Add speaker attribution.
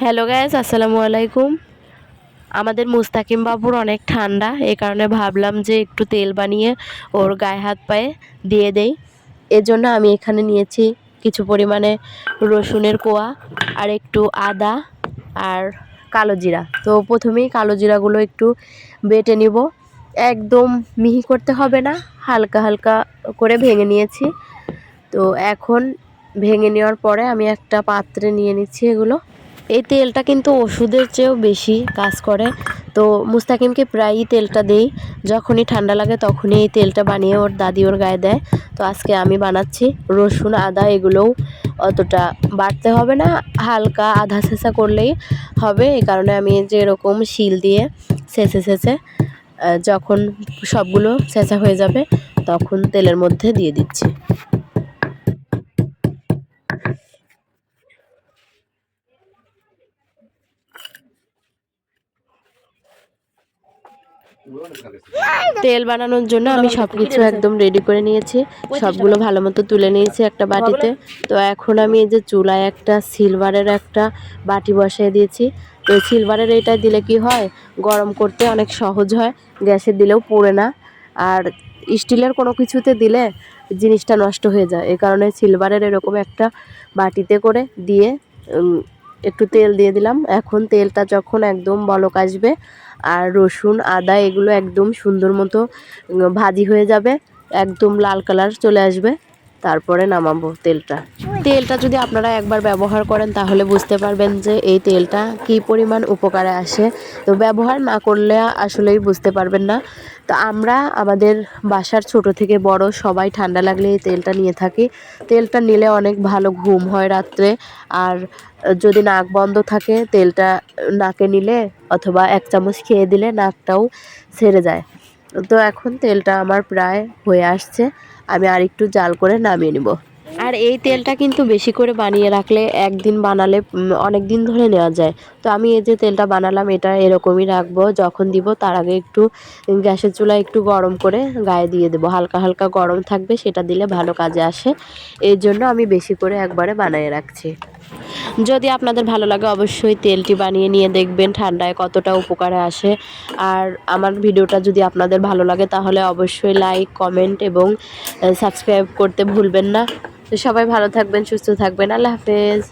Speaker 1: Hello guys, আসসালামু আলাইকুম। আমাদের মুস্তাকিম বাবুর অনেক ঠান্ডা, এই কারণে ভাবলাম যে একটু তেল বানিয়ে ওর গায়ে হাত পায়ে দিয়ে দেই। এজন্য আমি এখানে নিয়েছি কিছু পরিমাণে রসুনের কোয়া আর একটু আদা আর কালো জিরা। তো প্রথমেই কালো জিরাগুলো একটু বেটে নিব, একদম মিহি করতে হবে না, হালকা হালকা করে ভেঙে নিয়েছি। তো এখন ভেঙে নেওয়ার পরে আমি একটা পাত্রে নিয়ে নিচ্ছি এগুলো। এই তেলটা কিন্তু ওষুধের চেয়েও বেশি কাজ করে। তো মুস্তাকিমকে প্রায়ই তেলটা দেই, যখনই ঠান্ডা লাগে তখনই এই তেলটা বানিয়ে ওর দাদি ওর গায়ে দেয়। তো আজকে আমি বানাচ্ছি। রসুন আদা এগুলোও অতটা বাটতে হবে না, হালকা আধা ছেঁচা করলেই হবে। এই কারণে আমি যে এরকম শিল দিয়ে ছেঁচে ছেঁচে যখন সবগুলো ছেঁচা হয়ে যাবে তখন তেলের মধ্যে দিয়ে দিচ্ছি। তেল বানানোর জন্য আমি সব কিছু একদম রেডি করে নিয়েছি, সবগুলো ভালো মতো তুলে নিয়েছি একটা বাটিতে। তো এখন আমি এই যে চুলায় একটা সিলভারের একটা বাটি বসিয়ে দিয়েছি। তো সিলভারের এইটা দিলে কি হয়, গরম করতে অনেক সহজ হয়, গ্যাসে দিলেও পোড়ে না। আর স্টিলের কোনো কিছুতে দিলে জিনিসটা নষ্ট হয়ে যায়, এই কারণে সিলভারের এরকম একটা বাটিতে করে দিয়ে একটু তেল দিয়ে দিলাম। এখন তেলটা যখন একদম বলক আসবে আর রসুন আদা এগুলো একদম সুন্দর মতো ভাজি হয়ে যাবে, একদম লাল কালার চলে আসবে, তারপরে নামাবো তেলটা। তেলটা যদি আপনারা একবার ব্যবহার করেন তাহলে বুঝতে পারবেন যে এই তেলটা কি পরিমাণ উপকারে আসে। তো ব্যবহার না করলে আসলেই বুঝতে পারবেন না। তো আমরা আমাদের বাসার ছোট থেকে বড় সবাই ঠান্ডা লাগলে এই তেলটা নিয়ে থাকি। তেলটা নিলে অনেক ভালো ঘুম হয় রাত্রে। আর যদি নাক বন্ধ থাকে তেলটা নাকে নিলে অথবা 1 চামচ খেয়ে দিলে নাকটাও ছেড়ে যায়। তো এখন তেলটা আমার প্রায় হয়ে আসছে, আমি আরেকটু জাল করে নামিয়ে নিব। আর এই তেলটা কিন্তু বেশি করে বানিয়ে রাখলে একদিন বানালে অনেক দিন ধরে নেওয়া যায়। তো আমি এই যে তেলটা বানালাম এটা এরকমই রাখবো, যখন দিব তার আগে একটু গ্যাসের চুলায় একটু গরম করে গায়ে দিয়ে দেবো, হালকা হালকা গরম থাকবে, সেটা দিলে ভালো কাজে আসে। এই জন্য আমি বেশি করে একবারে বানিয়ে রাখছি। যদি আপনাদের ভালো লাগে অবশ্যই তেলটি বানিয়ে নিয়ে দেখবেন ঠান্ডায় কতটা উপকারে আসে। আর আমার ভিডিওটা যদি আপনাদের ভালো লাগে তাহলে অবশ্যই লাইক কমেন্ট এবং সাবস্ক্রাইব করতে ভুলবেন না। তো সবাই ভালো থাকবেন, সুস্থ থাকবেন। আল্লাহ হাফেজ।